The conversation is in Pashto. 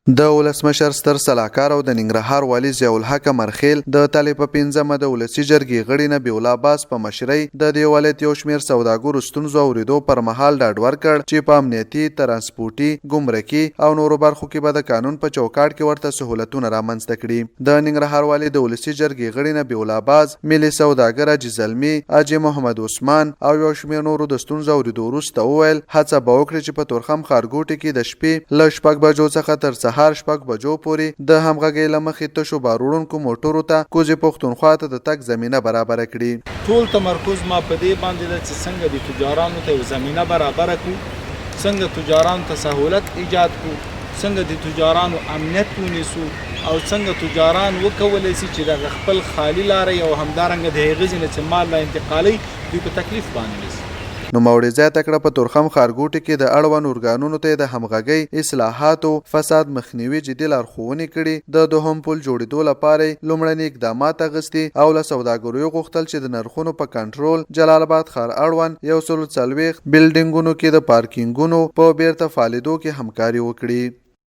د ولسمشر ستر سلاکار او د ننګرهار والي ضیاء الحق مرخیل د طالب په 15مه د ولسي جرګې غړي نبی الله عباس په مشرۍ د دې ولایت یو شمېر سوداګرو ستونزو اورېدو پر مهال ډاډ ورکړ چې په امنیتي، ترانسپورټي، ګمرکي او نورو برخو کې به د قانون په چوکاټ کې ورته سهولتونه رامنځته کړي. د ننګرهار والي د ولسي جرګې غړي نبی الله عباس، ملي سوداګر حاجي زلمي، حاجي محمد عثمان او یو شمېر نورو د ستونزو اورېدو وروسته وویل هڅه به وکړي چې په تورخم ښارګوټي کې د شپې له 6 بجو څخه تر سهار 6 بجو پورې د همغږۍ له مخې تشو باروړونکو موټرو ته کوزې پښتونخوا ته د تګ زمینه برابره کړي. ټول تمرکز ما په دې باندې ده چې څنګه د تجارانو ته زمینه برابره کړو، څنګه تجارانو ته سهولت ایجاد کړو، څنګه د تجارانو امنیت ونیسو او څنګه تجاران وکولی شي چې د خپل خالي لارې او همدارنګه د هغې ځینې چې مال لا انتقالي دوی په تکلیف باندې نیسي. نوموړي زیاته کړه په تورخم ښارګوټي کې د اړوند ارګانونو ته د همغږۍ، اصلاحاتو، فساد مخنیوي جدي لارښوونې کړي. د دوهم پل جوړېدو لپاره لومړني اقدامات اخیستي او له سوداګرو غوښتل چې د نرخونو په کنټرول، جلال آباد ښار اړوند 140 بلډینګونو کې د پارکینګونو په بیرته فعالېدو کې همکاري وکړي.